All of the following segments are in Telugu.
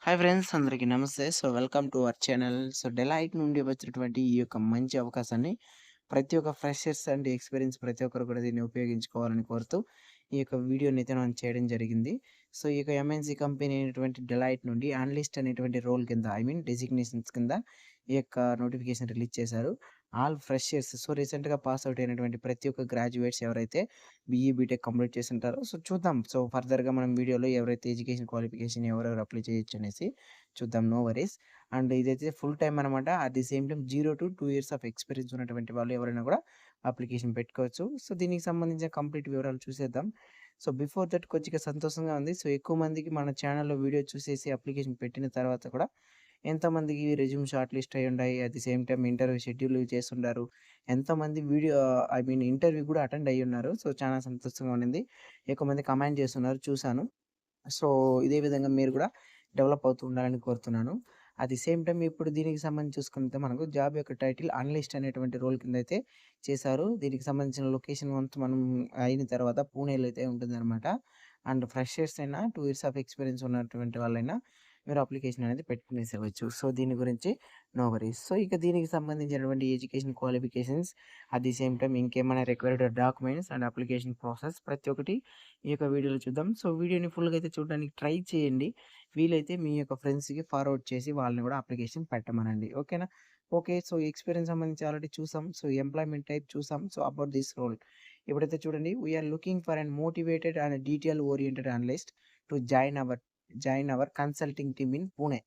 హాయ్ ఫ్రెండ్స్ అందరికీ నమస్తే. Welcome to our channel. Delight నుండి వచ్చినటువంటి ఈ యొక్క మంచి అవకాశాన్ని ప్రతి ఒక్క ఫ్రెషర్స్ అండ్ ఎక్స్‌పీరియన్స్ ప్రతి ఒక్కరు కూడా దీన్ని ఉపయోగించుకోవాలని కోరుతూ ఈ యొక్క వీడియోనైతే మనం చేయడం జరిగింది. ఈ యొక్క ఎంఎన్‌సి కంపెనీ అయినటువంటి డెలైట్ నుండి అనలిస్ట్ అనేటువంటి రోల్ కింద డెసిగ్నేషన్స్ కింద ఈ యొక్క నోటిఫికేషన్ రిలీజ్ చేశారు. ఆల్ ఫ్రెషర్స్ రీసెంట్‌గా పాస్ అవుట్ అయినటువంటి ప్రతి ఒక్క గ్రాడ్యుయేట్స్ ఎవరైతే బీఈ, బీటెక్ కంప్లీట్ చేసుంటారో చూద్దాం. ఫర్దర్‌గా మనం వీడియోలో ఎవరైతే ఎడ్యుకేషన్ క్వాలిఫికేషన్ ఎవరెవరు అప్లై చేయొచ్చు అనేసి చూద్దాం. No worries. అండ్ ఇదైతే ఫుల్ టైమ్ అనమాట. At the same time 0-2 years of experience ఉన్నటువంటి వాళ్ళు ఎవరైనా కూడా అప్లికేషన్ పెట్టుకోవచ్చు. దీనికి సంబంధించిన కంప్లీట్ వివరాలు చూసేద్దాం. బిఫోర్ దట్ కొద్దిగా సంతోషంగా ఉంది. ఎక్కువ మందికి మన ఛానెల్‌లో వీడియో చూసేసి అప్లికేషన్ పెట్టిన తర్వాత కూడా ఎంతమందికి రెజ్యూమ్ షార్ట్ లిస్ట్ అయ్యుండాయి. At the same time interview schedule చేసుండారు. ఎంతమంది ఇంటర్వ్యూ కూడా అటెండ్ అయ్యున్నారు. చాలా సంతోషంగా ఉండింది. ఎక్కువ మంది కమెంట్ చేస్తున్నారు చూసాను. సో, ఇదే విధంగా మీరు కూడా డెవలప్ అవుతూ ఉండాలని కోరుతున్నాను. అట్ ది సేమ్ టైమ్ ఇప్పుడు దీనికి సంబంధించి చూసుకుంటే మనకు జాబ్ యొక్క టైటిల్ అనలిస్ట్ అనేటువంటి రోల్ కిందైతే చేశారు. దీనికి సంబంధించిన లొకేషన్ వన్స్ మనం అయిన తర్వాత పూణేలో అయితే ఉంటుందనమాట. అండ్ ఫ్రెషర్స్ అయినా 2 ఇయర్స్ ఆఫ్ ఎక్స్‌పీరియన్స్ ఉన్నటువంటి వాళ్ళైనా మీరు అప్లికేషన్ అనేది పెట్టుకునేసేయవచ్చు. దీని గురించి నో వరీస్. ఇక దీనికి సంబంధించినటువంటి education qualifications at the same time ఇంకేమైనా required documents and application process ప్రతి ఒక్కటి ఈ యొక్క వీడియోలో చూద్దాం. వీడియోని ఫుల్‌గా అయితే చూడడానికి ట్రై చేయండి. వీలైతే మీ యొక్క ఫ్రెండ్స్‌కి ఫార్వర్డ్ చేసి వాళ్ళని కూడా అప్లికేషన్ పెట్టమనండి. ఓకేనా? ఓకే. ఎక్స్‌పీరియన్స్ సంబంధించి ఆల్రెడీ చూసాం. ఎంప్లాయ్‌మెంట్ టైప్ చూసాం. అబౌట్ దిస్ రోల్ ఇప్పుడైతే చూడండి. We are looking for an motivated and detail oriented analyst to join our consulting team in Pune.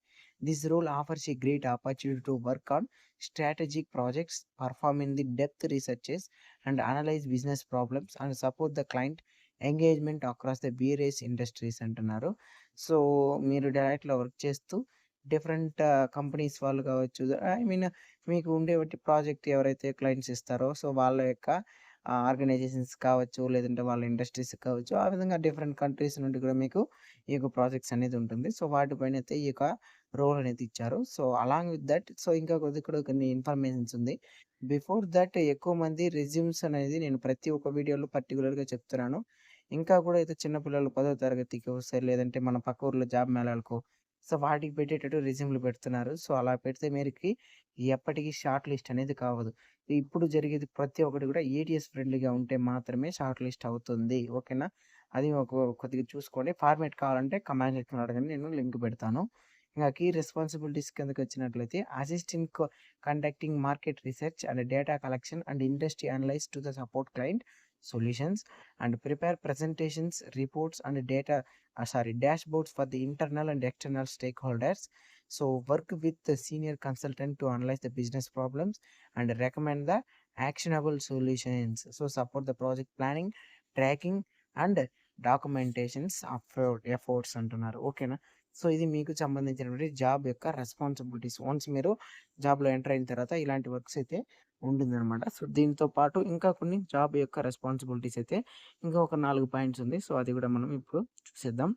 This role offers a great opportunity to work on strategic projects, perform in the depth researches, and analyze business problems and support the client engagement across the various industries అంటున్నారు. సో మీరు డైరెక్ట్‌లో వర్క్ చేస్తూ డిఫరెంట్ కంపెనీస్ వాళ్ళు కావచ్చు. మీకు ఉండేటి ప్రాజెక్ట్ ఎవరైతే క్లయింట్స్ ఇస్తారో వాళ్ళ యొక్క ఆర్గనైజేషన్స్ కావచ్చు, లేదంటే వాళ్ళ ఇండస్ట్రీస్ కావచ్చు. ఆ విధంగా డిఫరెంట్ కంట్రీస్ నుండి కూడా మీకు ఈ యొక్క ప్రాజెక్ట్స్ అనేది ఉంటుంది. వాటిపైన అయితే ఈ యొక్క రోల్ అనేది ఇచ్చారు. అలాంగ్ విత్ దట్ ఇంకా కొద్దిగా కూడా కొన్ని ఇన్ఫర్మేషన్స్ ఉంది. బిఫోర్ దట్ ఎక్కువ మంది రెజ్యూమ్స్ అనేది నేను ప్రతి ఒక్క వీడియోలో పర్టిక్యులర్‌గా చెప్తున్నాను. ఇంకా కూడా అయితే చిన్న పిల్లలు 10వ తరగతికో లేదంటే మన పక్క ఊర్లో జాబ్ మేళాలకో వాటికి పెట్టేటట్టు రెజ్యూమ్‌లు పెడుతున్నారు. అలా పెడితే మీరికి ఎప్పటికి షార్ట్ లిస్ట్ అనేది కావదు. ఇప్పుడు జరిగేది ప్రతి ఒక్కటి కూడా ఏటీఎస్ ఫ్రెండ్లీగా ఉంటే మాత్రమే షార్ట్ లిస్ట్ అవుతుంది. ఓకేనా? అది కొద్దిగా చూసుకోండి. ఫార్మాట్ కావాలంటే కమెంట్ సెక్షన్‌లో అడగండి. నేను లింక్ పెడతాను. ఇంక కీ రెస్పాన్సిబిలిటీస్ కిందకొచ్చినట్లయితే assist in conducting market research and data collection and industry analyze to the support client solutions and prepare presentations, reports and dashboards for the internal and external stakeholders. Work with the senior consultant to analyze the business problems and recommend the actionable solutions. Support the project planning, tracking and documentations efforts అంటున్నారు. ఓకేనా? ఇది మీకు సంబంధించినటువంటి జాబ్ యొక్క రెస్పాన్సిబిలిటీస్. వన్స్ మీరు జాబ్‌లో ఎంటర్ అయిన తర్వాత ఇలాంటి వర్క్స్ అయితే ఉంటుందనమాట. దీంతో పాటు ఇంకా కొన్ని జాబ్ యొక్క రెస్పాన్సిబిలిటీస్ అయితే ఇంకా ఒక 4 పాయింట్స్ ఉంది. అది కూడా మనం ఇప్పుడు చూసేద్దాం.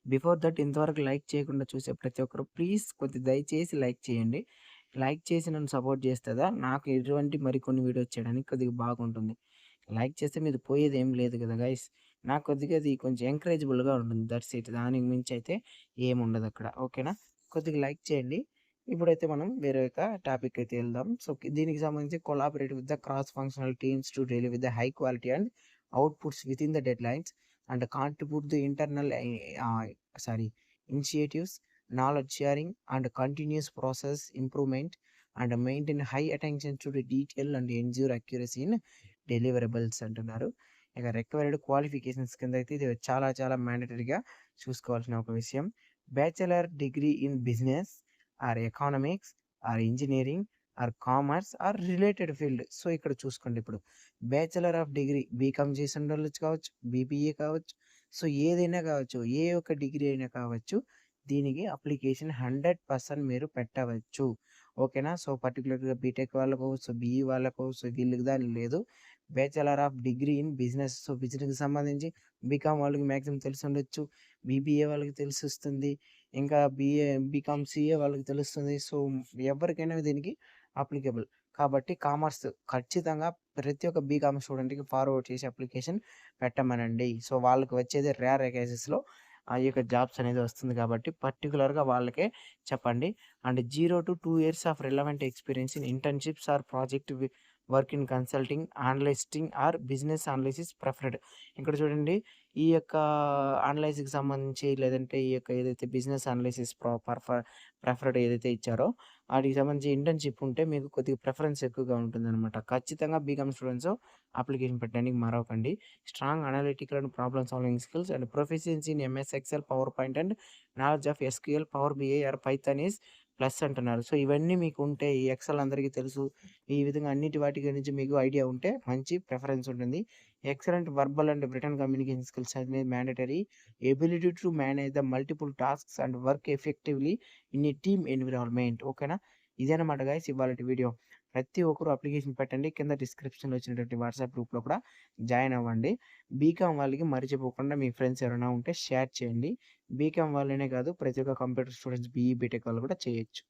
బిఫోర్ దట్ ఇంతవరకు లైక్ చేయకుండా చూసే ప్రతి ఒక్కరు ప్లీజ్ దయచేసి లైక్ చేయండి. లైక్ చేసి నన్ను సపోర్ట్ చేస్తదా నాకు ఇటువంటి మరికొన్ని వీడియోస్ చేయడానికి కొద్దిగా బాగుంటుంది. లైక్ చేస్తే మీది పోయేదేం లేదు కదా గైస్. నాకు కొద్దిగా అది కొంచెం ఎంకరేజబుల్‌గా ఉంటుంది. That's it. దానికి మించి అయితే ఏముండదక్కడ. ఓకేనా? కొద్దిగా లైక్ చేయండి. ఇప్పుడైతే మనం వేరే యొక్క టాపిక్ అయితే వెళ్దాం. దీనికి సంబంధించి collaborate with the cross functional teams to deliver with the high quality and outputs within the deadlines and contribute the internal initiatives, knowledge sharing and continuous process improvement and maintain high attention to the detail and ensure accuracy in deliverables అంటున్నారు. ఇక రిక్వైర్డ్ క్వాలిఫికేషన్స్ కింద అయితే ఇది చాలా చాలా మ్యాండేటరీగా చూసుకోవాల్సిన ఒక విషయం. Bachelor degree in business or economics or engineering or commerce or related field. ఇక్కడ చూసుకోండి. ఇప్పుడు బ్యాచిలర్ ఆఫ్ డిగ్రీ బీకామ్ చేసి ఉండొచ్చు కావచ్చు, బీబీఏ కావచ్చు. ఏదైనా కావచ్చు. ఏ ఒక్క డిగ్రీ అయినా కావచ్చు. దీనికి అప్లికేషన్ 100% మీరు పెట్టవచ్చు. ఓకేనా? పర్టిక్యులర్‌గా బీటెక్ వాళ్ళకో, బీఈ వాళ్ళకో వీళ్ళకి దాని లేదు. Bachelor of degree in business. బిజినెస్‌కి సంబంధించి బీకామ్ వాళ్ళకి మాక్సిమం తెలిసుండొచ్చు. బీబీఏ వాళ్ళకి తెలిసొస్తుంది. ఇంకా బీకామ్ సీఏ వాళ్ళకి తెలుస్తుంది. ఎవరికైనా దీనికి అప్లికేబుల్. కాబట్టి కామర్స్ ఖచ్చితంగా ప్రతి ఒక్క బీకామ్ స్టూడెంట్‌కి ఫార్వర్డ్ చేసి అప్లికేషన్ పెట్టమనండి. వాళ్ళకి వచ్చేది రేర్ కేసెస్‌లో ఆ యొక్క జాబ్స్ అనేది వస్తుంది కాబట్టి పర్టిక్యులర్‌గా వాళ్ళకే చెప్పండి. And 0-2 years of relevant experience in internships or project work in consulting, analysting or business analysis preferred. ఇక్కడ చూడండి ఈ యొక్క అనలైజ్‌కి సంబంధించి లేదంటే ఈ యొక్క ఏదైతే బిజినెస్ అనలిసిస్ ప్రిఫర్డ్ ఏదైతే ఇచ్చారో ఆటికి సంబంధించి ఇంటర్న్‌షిప్ ఉంటే మీకు కొద్దిగా ప్రిఫరెన్స్ ఎక్కువగా ఉంటుందనమాట. ఖచ్చితంగా బీకామ్ స్టూడెంట్స్ అప్లికేషన్ పెట్టడానికి మరవకండి. Strong analytical and problem solving skills and proficiency in MS Excel, PowerPoint and knowledge of SQL, Power BI or Python is plus అంటున్నారు. సో, ఇవన్నీ మీకు ఉంటే ఈ ఎక్సెల్ అందరికీ తెలుసు. ఈ విధంగా అన్నిటి వాటి గురించి మీకు ఐడియా ఉంటే మంచి ప్రిఫరెన్స్ ఉంటుంది. Excellent verbal and written communication skills అనేది mandatory. Ability to manage the multiple tasks and work effectively in a team environment. ఓకేనా? ఇదనమాట గైస్ ఇవాళటి వీడియో. ప్రతి ఒక్కరు అప్లికేషన్ పెట్టండి. కింద డిస్క్రిప్షన్‌లో వచ్చినటువంటి వాట్సాప్ గ్రూప్‌లో కూడా జాయిన్ అవ్వండి. బీకామ్ వాళ్ళకి మర్చిపోకుండా మీ ఫ్రెండ్స్ ఎవరైనా ఉంటే షేర్ చేయండి. బీకామ్ వాళ్ళనే కాదు ప్రతి ఒక్క కంప్యూటర్ స్టూడెంట్స్ బీఈ, బీటెక్ వాళ్ళు కూడా చేయొచ్చు.